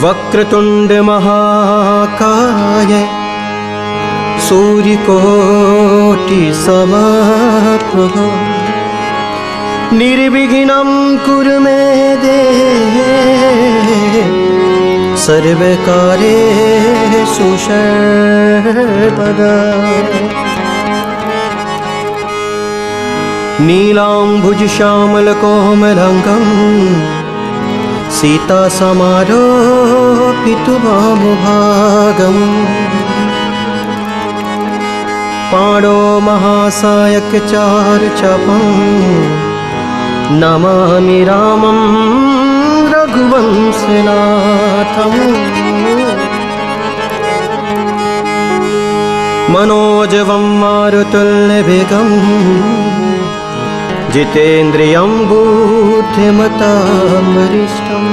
वक्रतुंड महाकाय सूर्यकोटि समप्रभ निर्विघ्नं कुरु मे देव सर्वकार्येषु सर्वदा। नीलाम्बुजश्यामलकोमलाङ्गं सीतासमारोपितु वामभागम् पाणो महासायकचारुचापं नमामि रामं रघुवंशनाथम्। मनोजवं मारुतुल्यवेगं जितेन्द्रियं बुद्धिमतां वरिष्ठं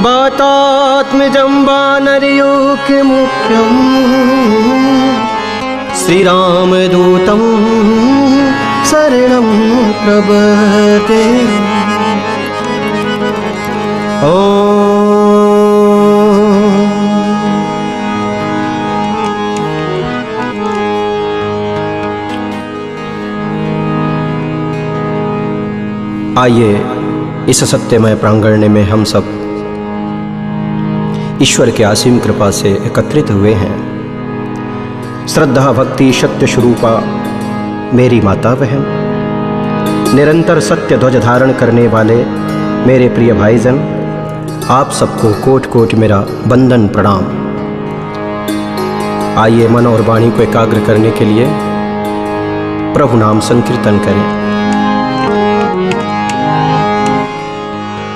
वातात्मजं वानरयूथमुख्यं श्रीरामदूतं शरणं प्रपद्ये। आइए इस सत्यमय प्रांगण में हम सब ईश्वर की असीम कृपा से एकत्रित हुए हैं। श्रद्धा भक्ति सत्य स्वरूपा मेरी माता बहन, निरंतर सत्य ध्वज धारण करने वाले मेरे प्रिय भाईजन, आप सबको कोटि कोटि मेरा वंदन प्रणाम। आइए मन और वाणी को एकाग्र करने के लिए प्रभु नाम संकीर्तन करें।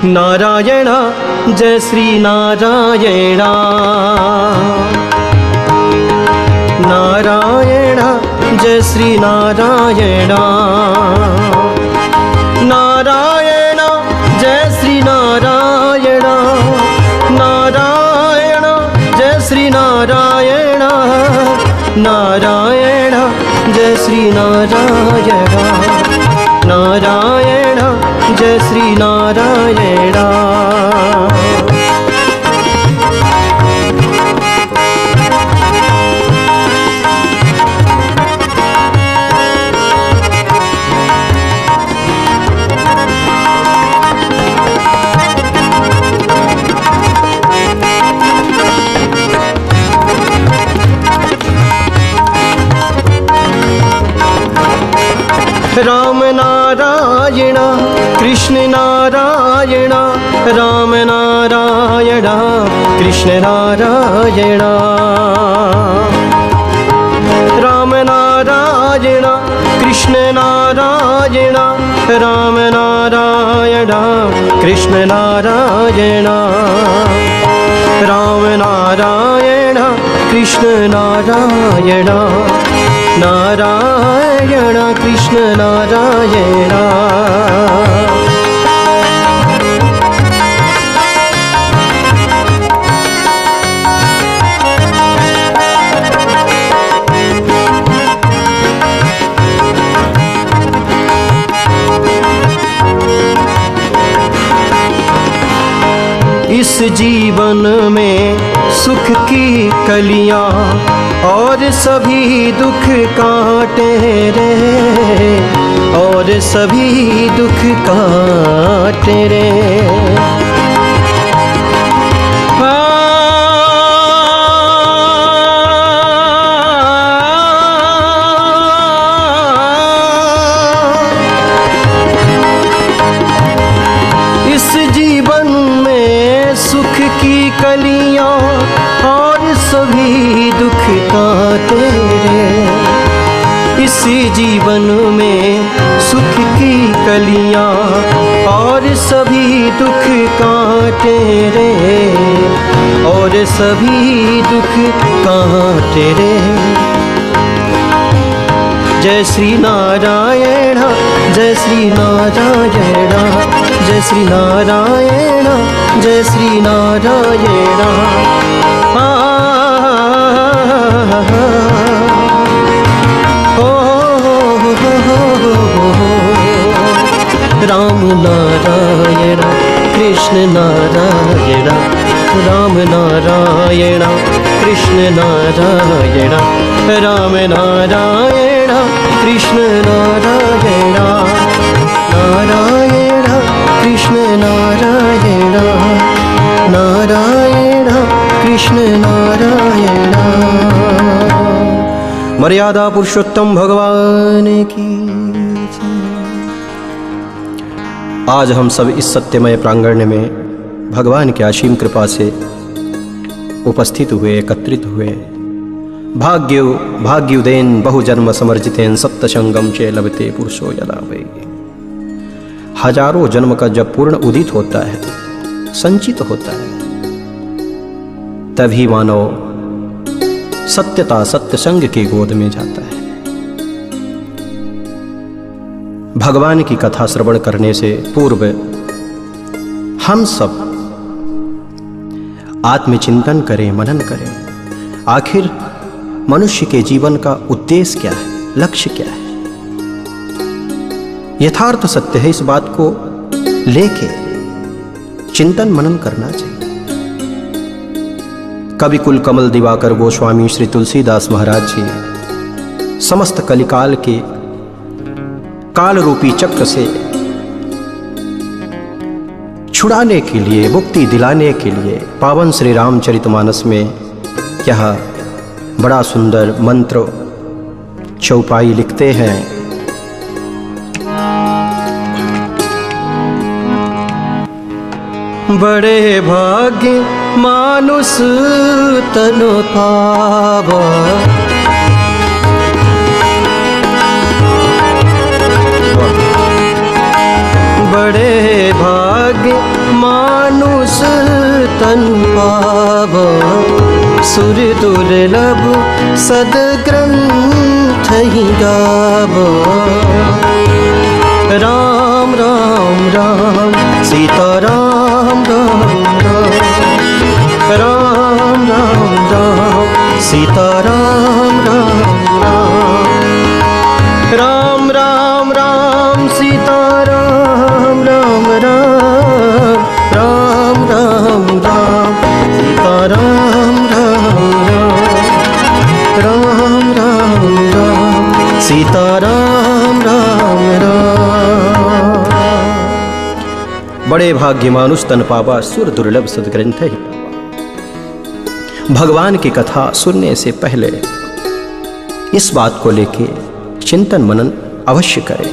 नारायण जय श्री नारायण, नारायण जय श्री नारायण, नारायण जय श्री नारायण, नारायण जय श्री नारायण, नारायण जय श्री नारायण, नारायण जय श्री नारायण। राम नारायण कृष्ण नारायण, राम नारायण कृष्ण नारायण, राम नारायण कृष्ण नारायण, राम नारायण कृष्ण नारायण, राम नारायण कृष्ण नारायण, नारायण कृष्ण नारायण। इस जीवन में सुख की कलियां और सभी दुख काटे रे, और सभी दुख काटे रे। इस जीवन में सुख की कलियां और सभी दुख काटे रे, इसी जीवन में सुख की कलियां और सभी दुख काटे रे, और सभी दुख काटे रे। जय श्री नारायण जय श्री नारायण, जय श्री नारायण जय श्री नारायण। राम नारायण कृष्ण नारायण, राम नारायण कृष्ण नारायण, राम नारायण कृष्ण नारायण, नारायण कृष्ण नारायण, नारायण कृष्ण नारायण। मर्यादा पुरुषोत्तम भगवान की। आज हम सब इस सत्यमय प्रांगण में भगवान की असीम कृपा से उपस्थित हुए, एकत्रित हुए। भाग्युदेन बहुजन्म समर्जितेन सत्संगम चे लभते पुरुषो यदा वै। हजारों जन्म का जब पूर्ण उदित होता है, संचित होता है, तभी मानव सत्यता सत्संग की गोद में जाता है। भगवान की कथा श्रवण करने से पूर्व हम सब आत्मचिंतन करें, मनन करें। आखिर मनुष्य के जीवन का उद्देश्य क्या है, लक्ष्य क्या है? यथार्थ सत्य है, इस बात को लेके चिंतन मनन करना चाहिए। कवि कुल कमल दिवाकर गोस्वामी श्री तुलसीदास महाराज जी समस्त कलिकाल के काल रूपी चक्र से छुड़ाने के लिए, मुक्ति दिलाने के लिए पावन श्री रामचरितमानस में यह बड़ा सुंदर मंत्र चौपाई लिखते हैं। बड़े भाग्य मानुष तन पावा, बड़े भाग्य मानुष तन पावा, सुर दुर्लभ सद्ग्रंथ ही गावा। राम राम राम सीता राम राम राम, राम राम राम सीता राम राम राम, राम राम राम सीता राम राम राम, राम राम राम सीता राम राम राम, राम राम राम सीता राम राम राम। बड़े भाग्य मानुष तन पावा, सुर दुर्लभ सद्ग्रंथ ही पावा। भगवान की कथा सुनने से पहले इस बात को लेके चिंतन मनन अवश्य करें।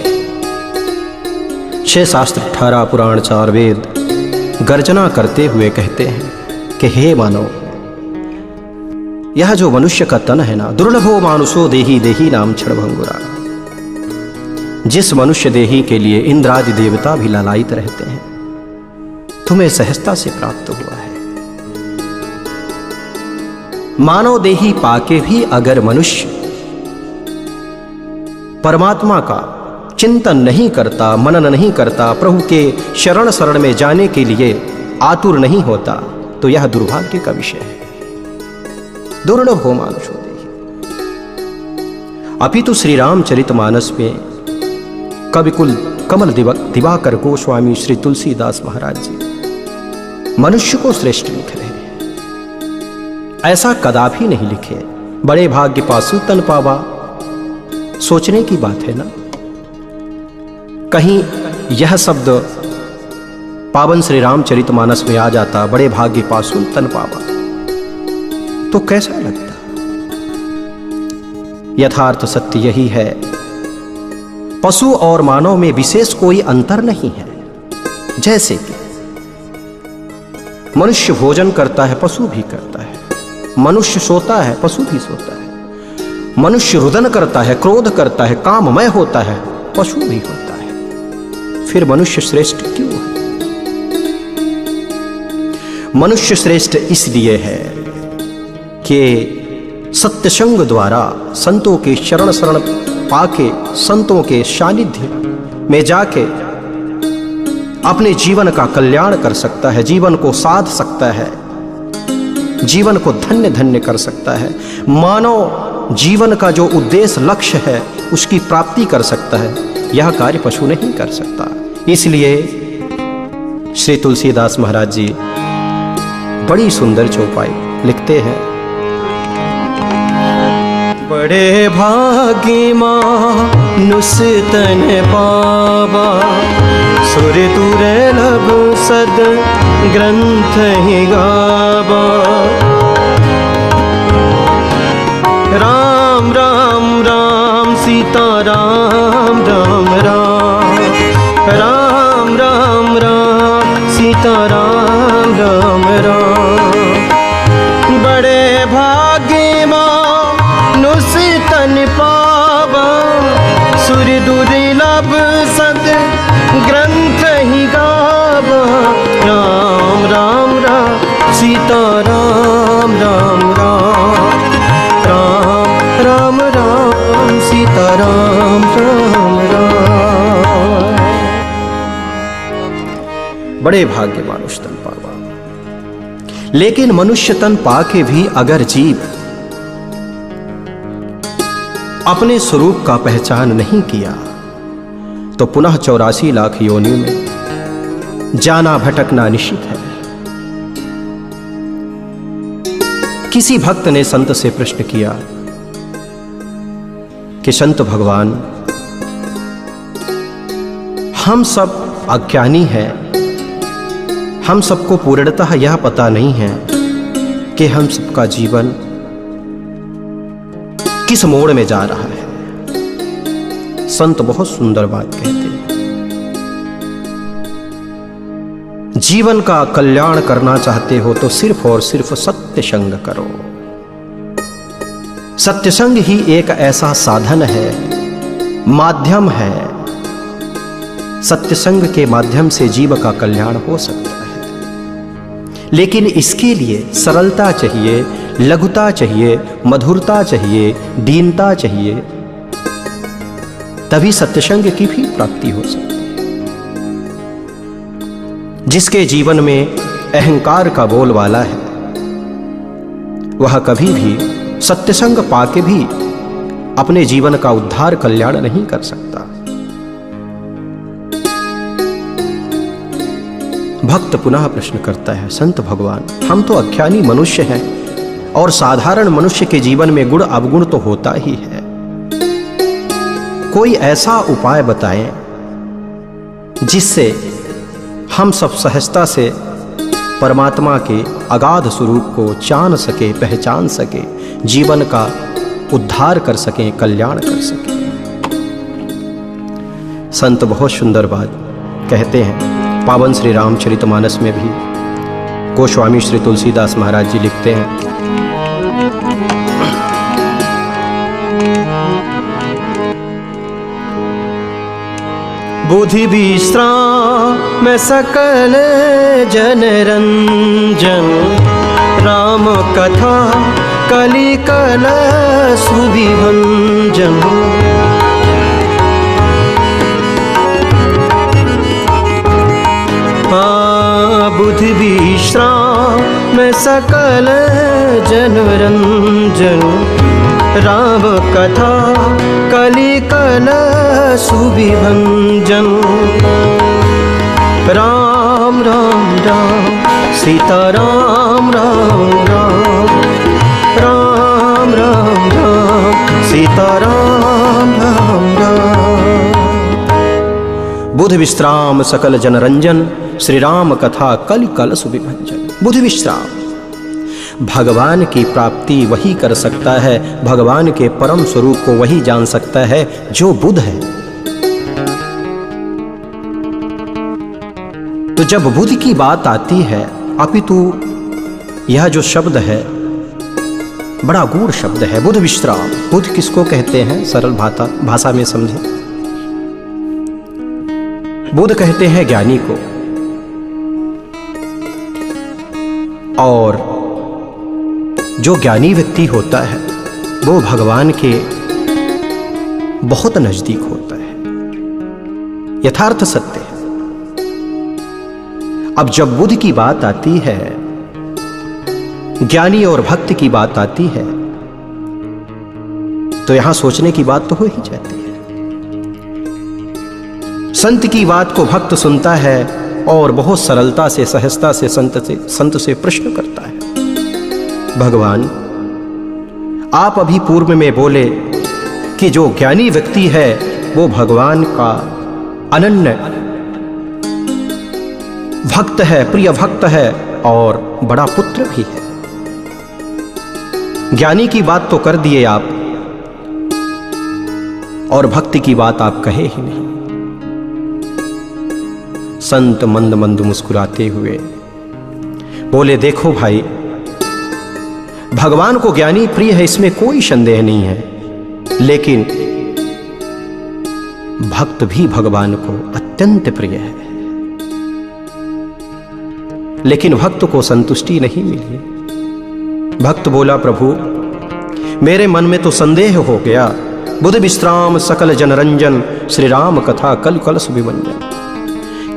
6 शास्त्र 18 पुराण 4 वेद गर्जना करते हुए कहते हैं कि हे मानव, यह जो मनुष्य का तन है ना, दुर्लभो मानुषो देही देही नाम क्षणभंगुरा। जिस मनुष्य देही के लिए इंद्रादि देवता भी लालायित रहते हैं, तुम्हें सहजता से प्राप्त हुआ है। मानव देही पाके भी अगर मनुष्य परमात्मा का चिंतन नहीं करता, मनन नहीं करता, प्रभु के शरण में जाने के लिए आतुर नहीं होता, तो यह दुर्भाग्य का विषय है। दुर्लभ हो मानुषो देही। अपितु श्री रामचरितमानस में कवि कुल कमल दिवाकर गोस्वामी श्री तुलसीदास महाराज जी मनुष्य को श्रेष्ठ लिख रहे हैं। ऐसा कदापि नहीं लिखे। बड़े भाग्य पासु तन पावा, सोचने की बात है ना। कहीं यह शब्द पावन श्री रामचरितमानस में आ जाता, बड़े भाग्य पासु तन पावा, तो कैसा लगता? यथार्थ सत्य यही है, पशु और मानव में विशेष कोई अंतर नहीं है। जैसे कि मनुष्य भोजन करता है, पशु भी करता है। मनुष्य सोता है, पशु भी सोता है। मनुष्य रुदन करता है, क्रोध करता है, काममय होता है, पशु भी होता है। फिर मनुष्य श्रेष्ठ क्यों है? मनुष्य श्रेष्ठ इसलिए है कि सत्संग द्वारा संतों के शरण पाके, संतों के सानिध्य में जाके अपने जीवन का कल्याण कर सकता है, जीवन को साध सकता है, जीवन को धन्य धन्य कर सकता है। मानव जीवन का जो उद्देश्य लक्ष्य है उसकी प्राप्ति कर सकता है। यह कार्य पशु नहीं कर सकता। इसलिए श्री तुलसीदास महाराज जी बड़ी सुंदर चौपाई लिखते हैं। बड़े भाग्य मानुष तन पावा, सुर दुर्लभ सद ग्रंथ ही गावा। राम राम राम सीता राम राम राम, राम राम राम सीता राम राम राम। बड़े भाग्य मानुष तन पावा, सुर दुर्लभ सद ग्रंथ ही गावा। राम राम राम सीता राम राम राम, राम राम राम सीता राम राम राम। बड़े भाग्य मानुष तन पावा। लेकिन मनुष्य तन पाके भी अगर जीव अपने स्वरूप का पहचान नहीं किया तो पुनः 84 लाख योनियों में जाना भटकना निश्चित है। किसी भक्त ने संत से प्रश्न किया कि संत भगवान, हम सब अज्ञानी हैं, हम सबको पूर्णतः यह पता नहीं है कि हम सबका जीवन किस मोड़ में जा रहा है। संत बहुत सुंदर बात कहते हैं, जीवन का कल्याण करना चाहते हो तो सिर्फ और सिर्फ सत्य संग करो। सत्संग ही एक ऐसा साधन है, माध्यम है। सत्संग के माध्यम से जीव का कल्याण हो सकता है, लेकिन इसके लिए सरलता चाहिए, लघुता चाहिए, मधुरता चाहिए, दीनता चाहिए, तभी सत्संग की भी प्राप्ति हो सकती है। जिसके जीवन में अहंकार का बोलबाला है वह कभी भी सत्संग पाके भी अपने जीवन का उद्धार कल्याण नहीं कर सकता। भक्त पुनः प्रश्न करता है, संत भगवान, हम तो अज्ञानी मनुष्य हैं और साधारण मनुष्य के जीवन में गुण अवगुण तो होता ही है। कोई ऐसा उपाय बताएं जिससे हम सब सहजता से परमात्मा के अगाध स्वरूप को जान सके, पहचान सके, जीवन का उद्धार कर सकें, कल्याण कर सकें। संत बहुत सुंदर बात कहते हैं। पावन श्री रामचरितमानस में भी गोस्वामी श्री तुलसीदास महाराज जी लिखते हैं, बुद्धि विश्राम सकल जन रंजन, राम कथा कलि कल सुविभंजन। बुद्धि विश्राम सकल जन रंजन, राम कथा कलि कल सुविभंजन। राम राम राम सीता राम राम राम, राम राम राम सीता राम राम राम। बुध विश्राम सकल जन रंजन, श्री राम कथा कलि कल सुविभंजन। बुध विश्राम, भगवान की प्राप्ति वही कर सकता है, भगवान के परम स्वरूप को वही जान सकता है जो बुध है। तो जब बुध की बात आती है, अपितु यह जो शब्द है बड़ा गूढ़ शब्द है, बुध विश्राम। बुध किसको कहते हैं, सरल भाषा में समझे। बुध कहते हैं ज्ञानी को, और जो ज्ञानी व्यक्ति होता है वो भगवान के बहुत नजदीक होता है, यथार्थ सत्य है। अब जब बुद्ध की बात आती है, ज्ञानी और भक्त की बात आती है, तो यहां सोचने की बात तो हो ही जाती है। संत की बात को भक्त सुनता है और बहुत सरलता से, सहजता से संत से प्रश्न करता है। भगवान, आप अभी पूर्व में बोले कि जो ज्ञानी व्यक्ति है वो भगवान का अनन्य भक्त है, प्रिय भक्त है और बड़ा पुत्र भी है। ज्ञानी की बात तो कर दिए आप और भक्ति की बात आप कहे ही नहीं। संत मंद मंद मुस्कुराते हुए बोले, देखो भाई, भगवान को ज्ञानी प्रिय है, इसमें कोई संदेह नहीं है, लेकिन भक्त भी भगवान को अत्यंत प्रिय है। लेकिन भक्त को संतुष्टि नहीं मिली। भक्त बोला, प्रभु मेरे मन में तो संदेह हो गया। बुध विश्राम सकल जनरंजन, श्री राम कथा कल कलश विभंजन।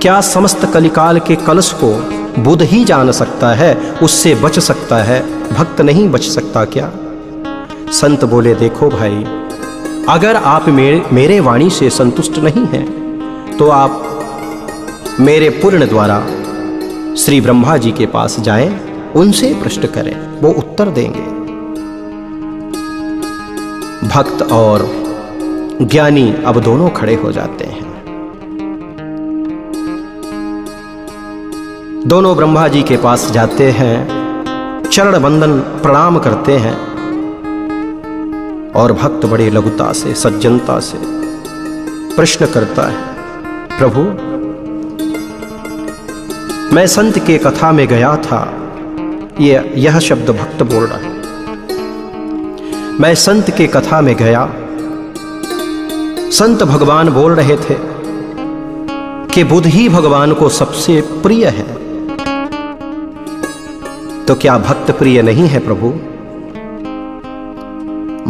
क्या समस्त कलिकाल के कलश को बुध ही जान सकता है, उससे बच सकता है, भक्त नहीं बच सकता क्या? संत बोले, देखो भाई, अगर आप मेरे वाणी से संतुष्ट नहीं हैं तो आप मेरे पूर्ण द्वारा श्री ब्रह्मा जी के पास जाएं, उनसे प्रश्न करें, वो उत्तर देंगे। भक्त और ज्ञानी अब दोनों खड़े हो जाते हैं। दोनों ब्रह्मा जी के पास जाते हैं, चरण वंदन प्रणाम करते हैं और भक्त बड़े लघुता से, सज्जनता से प्रश्न करता है, प्रभु मैं संत के कथा में गया था। यह शब्द भक्त बोल रहा है। मैं संत के कथा में गया, संत भगवान बोल रहे थे कि बुध ही भगवान को सबसे प्रिय है, तो क्या भक्त प्रिय नहीं है प्रभु?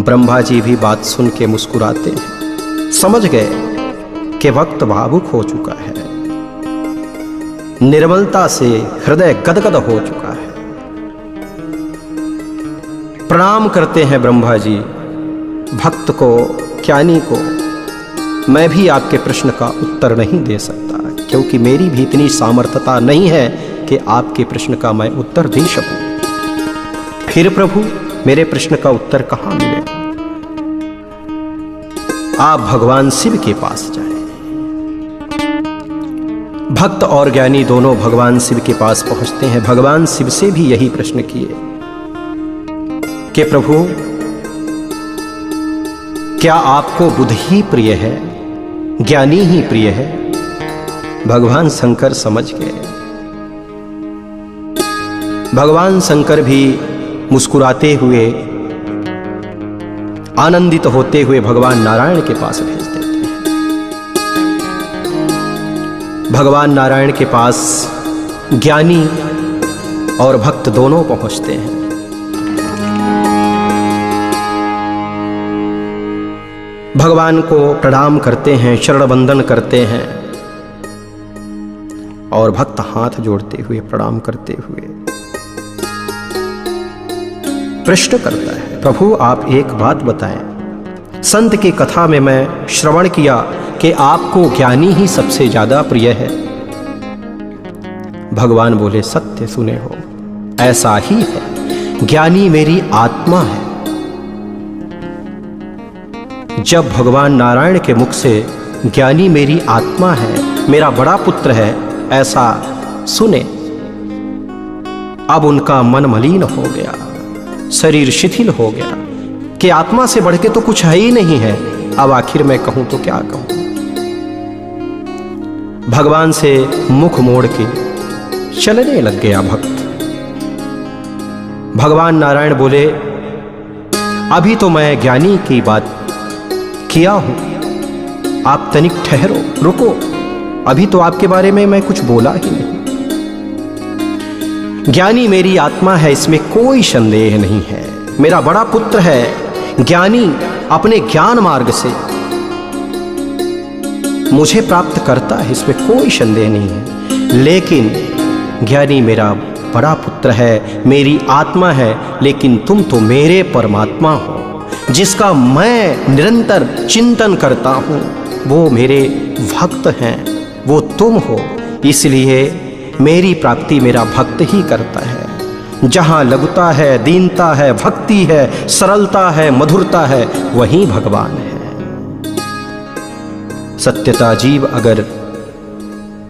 ब्रह्मा जी भी बात सुन के मुस्कुराते हैं, समझ गए कि भक्त भावुक हो चुका है, निर्मलता से हृदय गदगद हो चुका है। प्रणाम करते हैं ब्रह्मा जी भक्त को, ज्ञानी को। मैं भी आपके प्रश्न का उत्तर नहीं दे सकता, क्योंकि मेरी भी इतनी सामर्थ्यता नहीं है कि आपके प्रश्न का मैं उत्तर दे सकूं। फिर प्रभु मेरे प्रश्न का उत्तर कहां मिलेगा? आप भगवान शिव के पास जाएं। भक्त और ज्ञानी दोनों भगवान शिव के पास पहुंचते हैं। भगवान शिव से भी यही प्रश्न किए कि प्रभु क्या आपको बुध ही प्रिय है, ज्ञानी ही प्रिय है? भगवान शंकर समझ गए। भगवान शंकर भी मुस्कुराते हुए, आनंदित होते हुए भगवान नारायण के पास भेज देते हैं। भगवान नारायण के पास ज्ञानी और भक्त दोनों पहुंचते हैं। भगवान को प्रणाम करते हैं, चरण वंदन करते हैं और भक्त हाथ जोड़ते हुए, प्रणाम करते हुए प्रश्न करता है, प्रभु आप एक बात बताएं, संत की कथा में मैं श्रवण किया कि आपको ज्ञानी ही सबसे ज्यादा प्रिय है। भगवान बोले, सत्य सुने हो, ऐसा ही है। ज्ञानी मेरी आत्मा है। जब भगवान नारायण के मुख से ज्ञानी मेरी आत्मा है, मेरा बड़ा पुत्र है, ऐसा सुने, अब उनका मन मलिन हो गया, शरीर शिथिल हो गया कि आत्मा से बढ़ के तो कुछ है ही नहीं है, अब आखिर मैं कहूं तो क्या कहूं। भगवान से मुख मोड़ के चलने लग गया भक्त। भगवान नारायण बोले, अभी तो मैं ज्ञानी की बात किया हूं, आप तनिक ठहरो, रुको, अभी तो आपके बारे में मैं कुछ बोला ही नहीं। ज्ञानी मेरी आत्मा है, इसमें कोई संदेह नहीं है, मेरा बड़ा पुत्र है। ज्ञानी अपने ज्ञान मार्ग से मुझे प्राप्त करता है, इसमें कोई संदेह नहीं है, लेकिन ज्ञानी मेरा बड़ा पुत्र है, मेरी आत्मा है, लेकिन तुम तो मेरे परमात्मा हो, जिसका मैं निरंतर चिंतन करता हूं, वो मेरे भक्त हैं, वो तुम हो, इसलिए मेरी प्राप्ति मेरा भक्त ही करता है। जहां लघुता है, दीनता है, भक्ति है, सरलता है, मधुरता है, वहीं भगवान है। सत्यता जीव अगर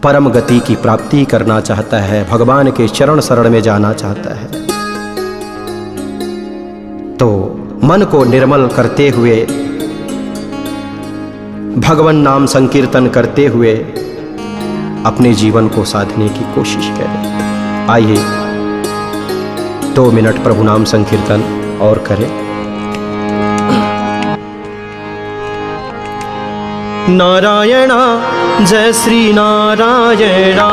परम गति की प्राप्ति करना चाहता है, भगवान के चरण शरण में जाना चाहता है, तो मन को निर्मल करते हुए, भगवान नाम संकीर्तन करते हुए अपने जीवन को साधने की कोशिश करें। आइए 2 मिनट प्रभु नाम संकीर्तन और करें। नारायणा जय श्री नारायणा,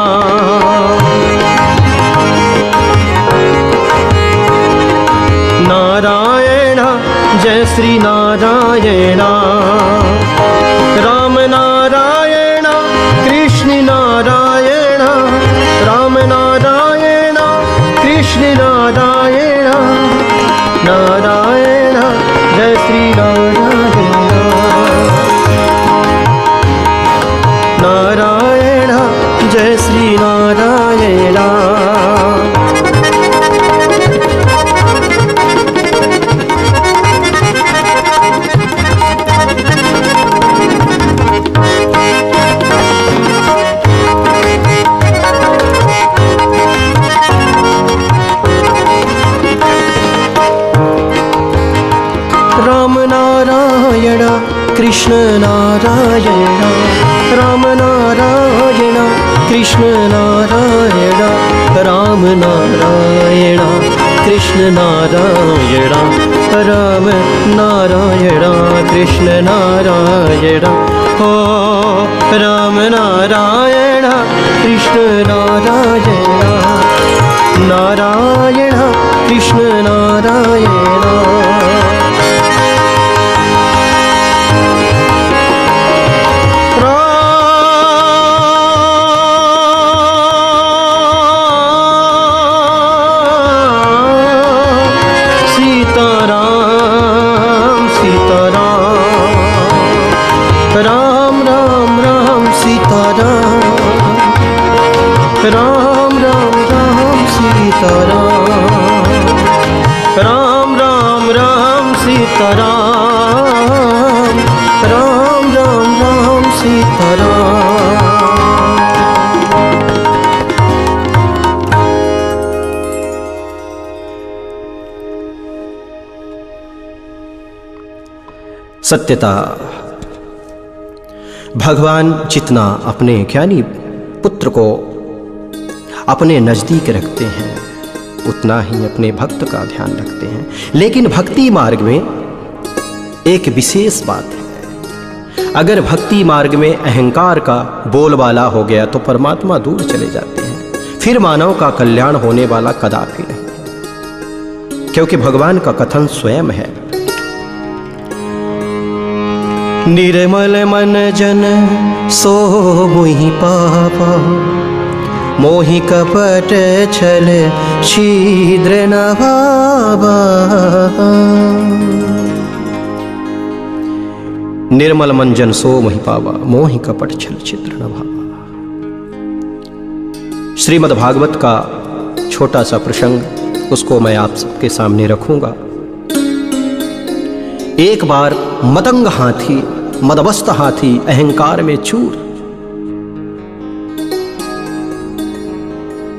नारायणा जय श्री नारायणा, राम नारायण कृष्ण नारायण, राम नारायण कृष्ण नारायण, नारायण जय श्री नारायण, नारायण जय श्री नारायण। राम नारायण कृष्ण नारायण, राम नारायण कृष्ण नारायण, राम नारायण कृष्ण नारायण, राम नारायण कृष्ण नारायण, ओ राम नारायण कृष्ण नारायण, नारायण कृष्ण नारायण। राम राम राम सीताराम, राम राम राम सीताराम, राम राम राम सीताराम, राम राम राम सीताराम। सत्यता भगवान जितना अपने ज्ञानी पुत्र को अपने नजदीक रखते हैं, उतना ही अपने भक्त का ध्यान रखते हैं। लेकिन भक्ति मार्ग में एक विशेष बात है, अगर भक्ति मार्ग में अहंकार का बोलबाला हो गया तो परमात्मा दूर चले जाते हैं, फिर मानव का कल्याण होने वाला कदापि नहीं। क्योंकि भगवान का कथन स्वयं है, निर्मल मन जन सो मुहि पापा, मोहि कपट छल शीद्र न भावा। निर्मल मन जन सो मोहि पावा, मोहि कपट छल छिद्र न भावा। श्रीमद् भागवत का छोटा सा प्रसंग, उसको मैं आप सबके सामने रखूंगा। एक बार मतंग हाथी, मदमस्त हाथी अहंकार में चूर,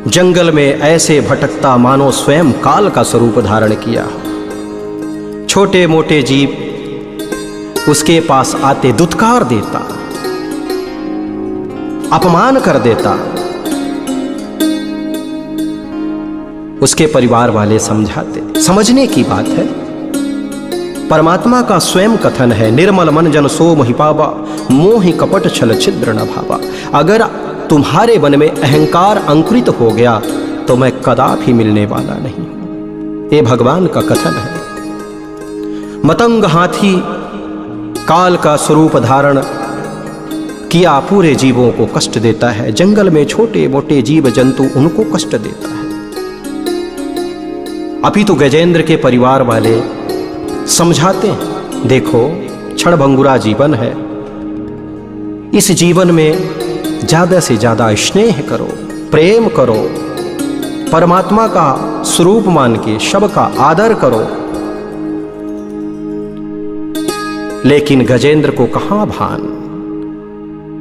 जंगल में ऐसे भटकता मानो स्वयं काल का स्वरूप धारण किया। छोटे मोटे जीव उसके पास आते दुत्कार देता, अपमान कर देता। उसके परिवार वाले समझाते। समझने की बात है, परमात्मा का स्वयं कथन है, निर्मल मन जन सो मोहि पावा, मोहि कपट छल छिद्र न भावा। अगर तुम्हारे मन में अहंकार अंकुरित हो गया तो मैं कदापि मिलने वाला नहीं हूं। ये भगवान का कथन है। मतंग हाथी काल का स्वरूप धारण किया, पूरे जीवों को कष्ट देता है। जंगल में छोटे मोटे जीव जंतु उनको कष्ट देता है। अपितु गजेंद्र के परिवार वाले समझाते हैं, देखो क्षणभंगुरा जीवन है, इस जीवन में ज्यादा से ज्यादा स्नेह करो, प्रेम करो, परमात्मा का स्वरूप मान के सबका आदर करो। लेकिन गजेंद्र को कहां भान।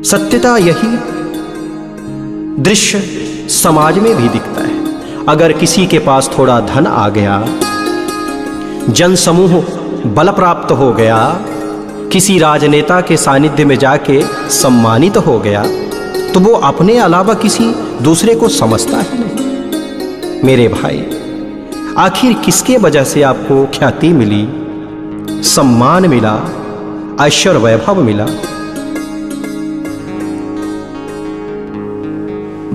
सत्यता यही दृश्य समाज में भी दिखता है। अगर किसी के पास थोड़ा धन आ गया, जनसमूह बल प्राप्त हो गया, किसी राजनेता के सानिध्य में जाके सम्मानित हो गया, तो वो अपने अलावा किसी दूसरे को समझता ही नहीं। मेरे भाई, आखिर किसके वजह से आपको ख्याति मिली, सम्मान मिला, ऐश्वर्य वैभव मिला?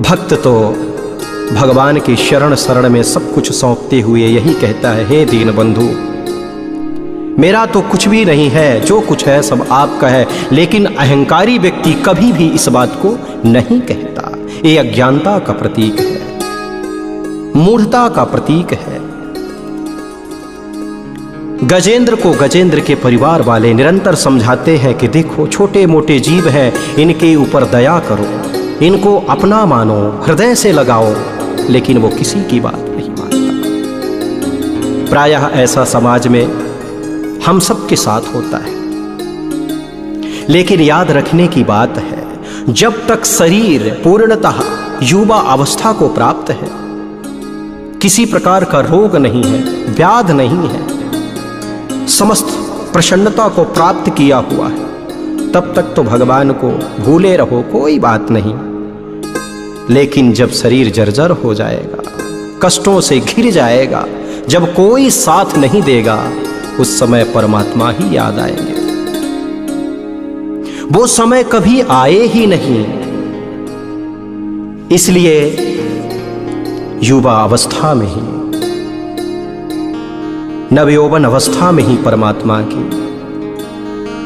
भक्त तो भगवान की शरण शरण में सब कुछ सौंपते हुए यही कहता है, हे दीन बंधु, मेरा तो कुछ भी नहीं है, जो कुछ है सब आपका है। लेकिन अहंकारी व्यक्ति कभी भी इस बात को नहीं कहता। ये अज्ञानता का प्रतीक है, मूढ़ता का प्रतीक है। गजेंद्र को गजेंद्र के परिवार वाले निरंतर समझाते हैं कि देखो, छोटे मोटे जीव हैं, इनके ऊपर दया करो, इनको अपना मानो, हृदय से लगाओ। लेकिन वो किसी की बात नहीं मानता। प्रायः ऐसा समाज में हम सबके साथ होता है। लेकिन याद रखने की बात है, जब तक शरीर पूर्णतः युवा अवस्था को प्राप्त है, किसी प्रकार का रोग नहीं है, व्याध नहीं है, समस्त प्रसन्नता को प्राप्त किया हुआ है, तब तक तो भगवान को भूले रहो, कोई बात नहीं। लेकिन जब शरीर जर्जर हो जाएगा, कष्टों से घिर जाएगा, जब कोई साथ नहीं देगा, उस समय परमात्मा ही याद आएंगे। वो समय कभी आए ही नहीं। इसलिए युवा अवस्था में ही, नवयौवन अवस्था में ही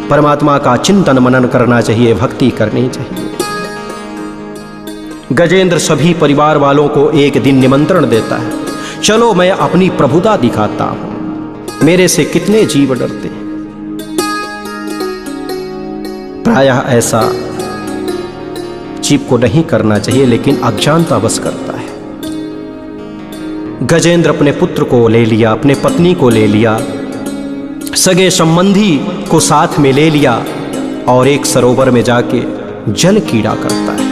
परमात्मा का चिंतन मनन करना चाहिए, भक्ति करनी चाहिए। गजेंद्र सभी परिवार वालों को एक दिन निमंत्रण देता है, चलो मैं अपनी प्रभुता दिखाता हूं, मेरे से कितने जीव डरते हैं। प्रायः ऐसा जीव को नहीं करना चाहिए, लेकिन अज्ञानता बस करता है। गजेंद्र अपने पुत्र को ले लिया, अपने पत्नी को ले लिया, सगे संबंधी को साथ में ले लिया और एक सरोवर में जाके जल कीड़ा करता है।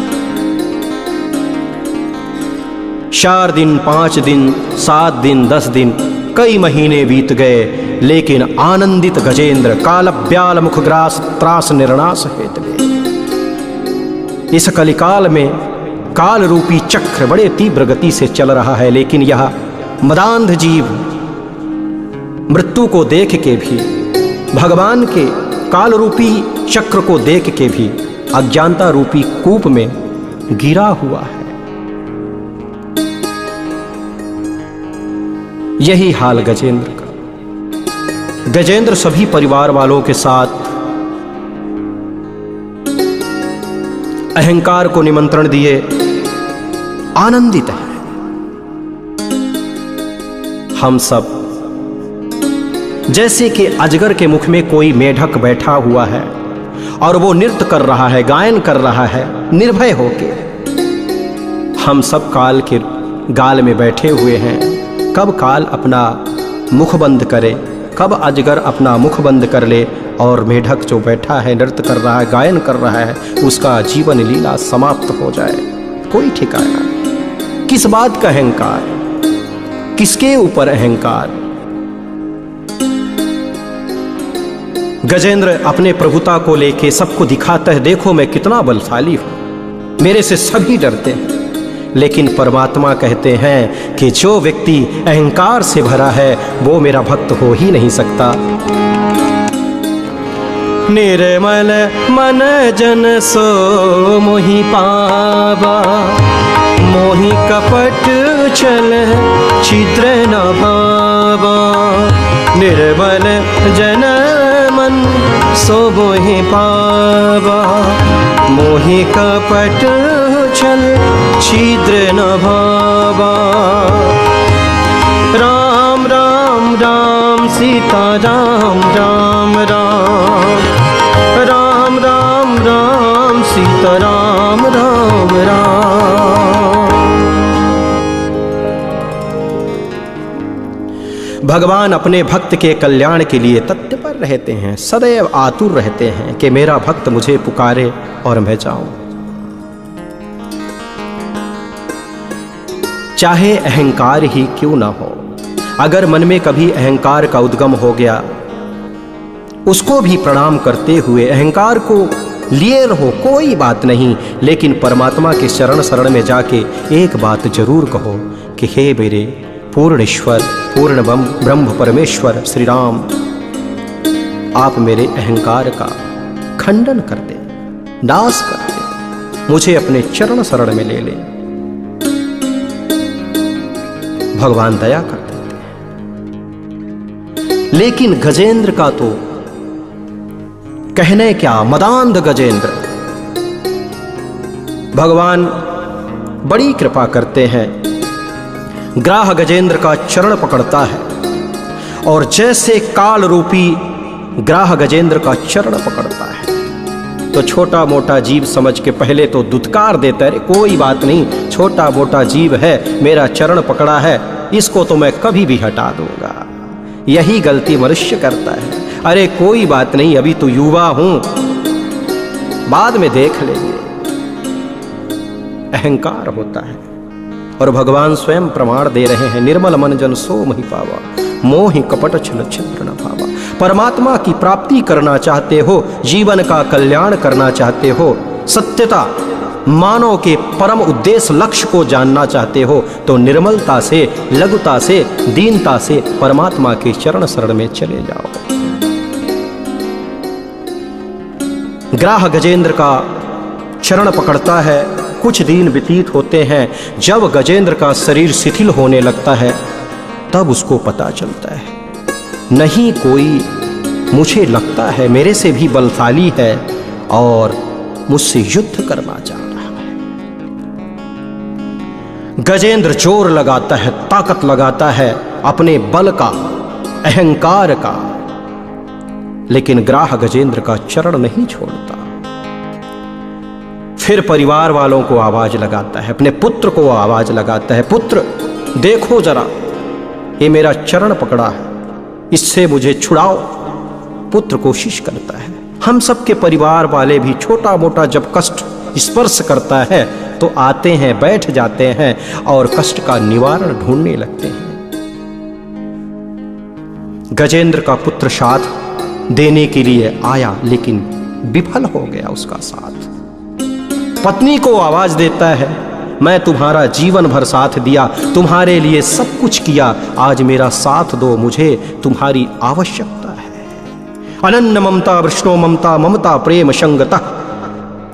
4 दिन, 5 दिन, 7 दिन, 10 दिन, कई महीने बीत गए, लेकिन आनंदित गजेंद्र काल ब्याल मुखग्रास त्रास निर्णास हेतवे। इस कलिकाल में काल रूपी चक्र बड़े तीव्र गति से चल रहा है, लेकिन यह मदांध जीव मृत्यु को देख के भी, भगवान के काल रूपी चक्र को देख के भी अज्ञानता रूपी कूप में गिरा हुआ है। यही हाल गजेंद्र का। गजेंद्र सभी परिवार वालों के साथ अहंकार को निमंत्रण दिए आनंदित है। हम सब जैसे कि अजगर के मुख में कोई मेढक बैठा हुआ है और वो नृत्य कर रहा है, गायन कर रहा है निर्भय होके। हम सब काल के गाल में बैठे हुए हैं। कब काल अपना मुख बंद करे, कब अजगर अपना मुख बंद कर ले और मेढक जो बैठा है, नृत्य कर रहा है, गायन कर रहा है, उसका जीवन लीला समाप्त हो जाए, कोई ठिकाना नहीं। किस बात का अहंकार, किसके ऊपर अहंकार? गजेंद्र अपने प्रभुता को लेके सबको दिखाता है, देखो मैं कितना बलशाली हूं, मेरे से सभी डरते हैं। लेकिन परमात्मा कहते हैं कि जो व्यक्ति अहंकार से भरा है वो मेरा भक्त हो ही नहीं सकता। निर्मल मन जन सो मोहि पावा, मोहि कपट छल छिद्र न भावा। निर्मल जन मन सो मोहि पावा, मोहि कपट छल छिद्र न भावा। राम राम राम सीता राम राम राम, राम राम राम सीता राम राम राम। भगवान अपने भक्त के कल्याण के लिए तत्पर रहते हैं, सदैव आतुर रहते हैं कि मेरा भक्त मुझे पुकारे और मैं जाऊं। चाहे अहंकार ही क्यों ना हो, अगर मन में कभी अहंकार का उद्गम हो गया, उसको भी प्रणाम करते हुए अहंकार को लिए रहो, कोई बात नहीं, लेकिन परमात्मा के शरण में जाके एक बात जरूर कहो कि हे मेरे पूर्ण ईश्वर, पूर्ण ब्रह्म परमेश्वर श्री राम, आप मेरे अहंकार का खंडन कर दे, नाश कर दे, मुझे अपने चरण शरण में ले ले। भगवान दया कर देते हैं। लेकिन गजेंद्र का तो कहने क्या, मदांध गजेंद्र। भगवान बड़ी कृपा करते हैं, ग्राह गजेंद्र का चरण पकड़ता है और जैसे काल रूपी ग्राह गजेंद्र का चरण पकड़ता है तो छोटा मोटा जीव समझ के पहले तो दुत्कार देता है, कोई बात नहीं, छोटा मोटा जीव है, मेरा चरण पकड़ा है, इसको तो मैं कभी भी हटा दूंगा। यही गलती मनुष्य करता है, अरे कोई बात नहीं, अभी तो युवा हूं, बाद में देख लेंगे। अहंकार होता है और भगवान स्वयं प्रमाण दे रहे हैं, निर्मल मन जन सो महि पावा, मोहि कपट छल छिद्र न भावा। परमात्मा की प्राप्ति करना चाहते हो, जीवन का कल्याण करना चाहते हो, सत्यता मानव के परम उद्देश्य लक्ष्य को जानना चाहते हो, तो निर्मलता से, लघुता से, दीनता से परमात्मा के चरण शरण में चले जाओ। ग्राह गजेंद्र का चरण पकड़ता है, कुछ दिन व्यतीत होते हैं, जब गजेंद्र का शरीर शिथिल होने लगता है तब उसको पता चलता है नहीं, कोई मुझे लगता है मेरे से भी बलशाली है और मुझसे युद्ध करना चाह रहा है। गजेंद्र जोर लगाता है, ताकत लगाता है अपने बल का, अहंकार का, लेकिन ग्राह गजेंद्र का चरण नहीं छोड़ता। फिर परिवार वालों को आवाज लगाता है, अपने पुत्र को आवाज लगाता है, पुत्र देखो जरा, ये मेरा चरण पकड़ा है, इससे मुझे छुड़ाओ। पुत्र कोशिश करता है। हम सबके परिवार वाले भी छोटा मोटा जब कष्ट स्पर्श करता है तो आते हैं, बैठ जाते हैं और कष्ट का निवारण ढूंढने लगते हैं। गजेंद्र का पुत्र साथ देने के लिए आया लेकिन विफल हो गया उसका साथ। पत्नी को आवाज देता है, मैं तुम्हारा जीवन भर साथ दिया, तुम्हारे लिए सब कुछ किया, आज मेरा साथ दो, मुझे तुम्हारी आवश्यकता है। अनन्य ममता विष्णु ममता, ममता प्रेम संगता,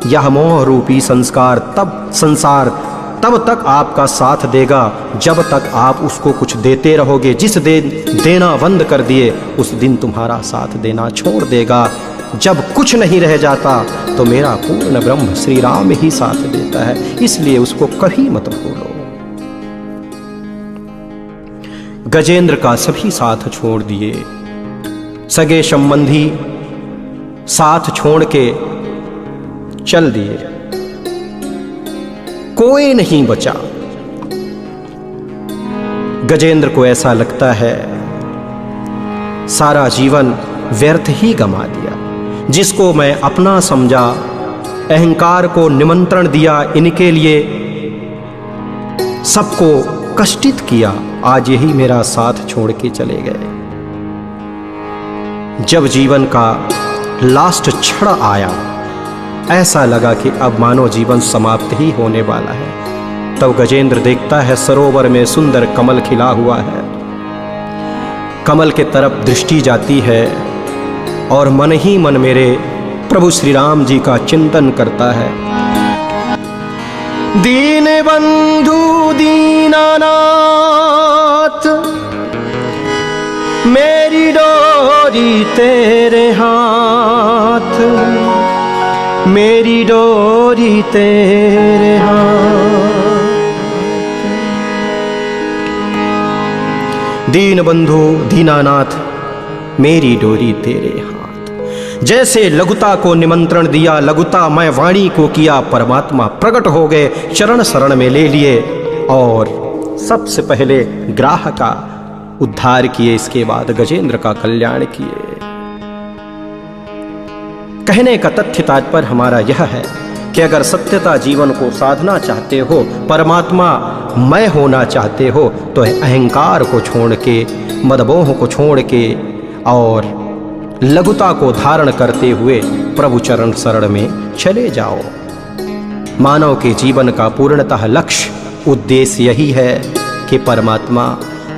यह मोह रूपी संसार तब तक आपका साथ देगा जब तक आप उसको कुछ देते रहोगे। जिस दिन देना बंद कर दिए उस दिन तुम्हारा साथ देना छोड़ देगा। जब कुछ नहीं रह जाता तो मेरा पूर्ण ब्रह्म श्री राम ही साथ देता है, इसलिए उसको कभी मत भूलो। गजेंद्र का सभी साथ छोड़ दिए, सगे संबंधी साथ छोड़ के चल दिए, कोई नहीं बचा। गजेंद्र को ऐसा लगता है सारा जीवन व्यर्थ ही गंवा दिया। जिसको मैं अपना समझा, अहंकार को निमंत्रण दिया, इनके लिए सबको कष्टित किया, आज यही मेरा साथ छोड़ के चले गए। जब जीवन का लास्ट क्षण आया, ऐसा लगा कि अब मानो जीवन समाप्त ही होने वाला है। तब गजेंद्र देखता है सरोवर में सुंदर कमल खिला हुआ है। कमल के तरफ दृष्टि जाती है और मन ही मन मेरे प्रभु श्री राम जी का चिंतन करता है। दीन बंधु दीनानाथ, मेरी डोरी तेरे हाथ, मेरी डोरी तेरे हाथ। दीन बंधु दीनानाथ, मेरी डोरी तेरे हाथ। जैसे लघुता को निमंत्रण दिया, लघुता मैं वाणी को किया, परमात्मा प्रकट हो गए, चरण शरण में ले लिए और सबसे पहले ग्राह का उद्धार किए, इसके बाद गजेंद्र का कल्याण किए। कहने का तथ्य तात्पर्य हमारा यह है कि अगर सत्यता जीवन को साधना चाहते हो, परमात्मा मैं होना चाहते हो, तो अहंकार को छोड़ के, मदमोह को छोड़ के और लघुता को धारण करते हुए प्रभु चरण शरण में चले जाओ। मानव के जीवन का पूर्णतः लक्ष्य, उद्देश्य यही है कि परमात्मा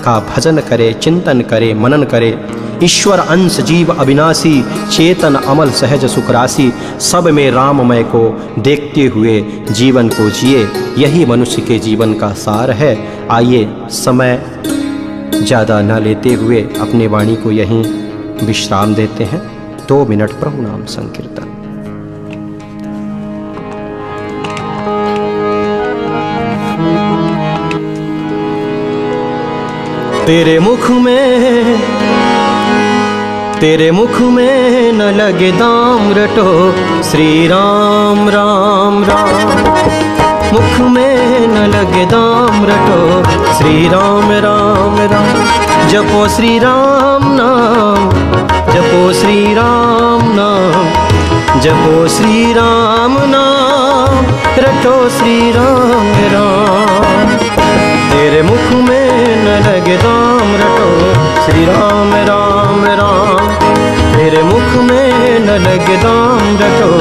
का भजन करे, चिंतन करे, मनन करे। ईश्वर अंश जीव अविनाशी, चेतन अमल सहज सुखराशि, सब में राममय को देखते हुए जीवन को जिए। यही मनुष्य के जीवन का सार है। आइए समय ज़्यादा न लेते हुए अपने वाणी को यहीं विश्राम देते हैं। 2 मिनट प्रभु नाम संकीर्तन। तेरे मुख में न लगे दाम रटो, श्री राम राम राम। मुख में न लगे दाम रटो, श्री राम राम राम। जपो श्री राम नाम, जपो श्री राम नाम, जपो श्री राम नाम, रटो श्री राम राम। तेरे मुख में न लगे दाम रटो, श्री राम राम राम। तेरे मुख में न लगे दाम रटो,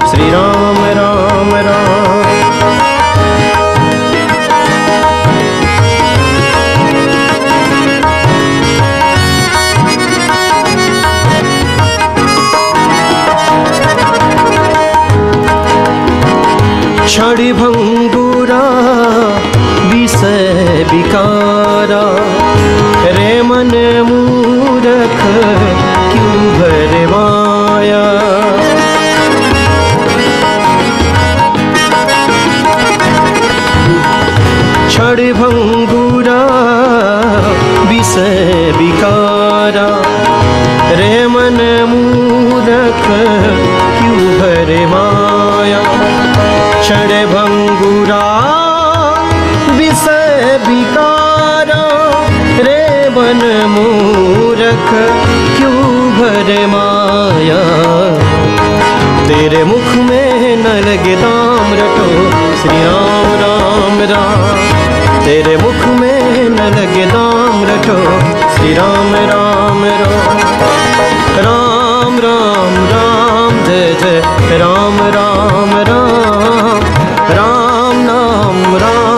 श्री राम राम राम। छड़ी भंगुरा विषय विकारा, रे मन मूरख क्यों भरमाया। छड़ी भंगुरा विषय विकारा, रे मन मूरख क्यों भरमाया। छड़ भंगुरा विषय विकारा, रे मन मूरख क्यों भरे माया। तेरे मुख में न लगे दाम रटो, श्री राम राम राम। तेरे मुख में न लगे दाम रटो, श्री राम राम राम। राम राम राम जय जय राम राम राम। राम नाम राम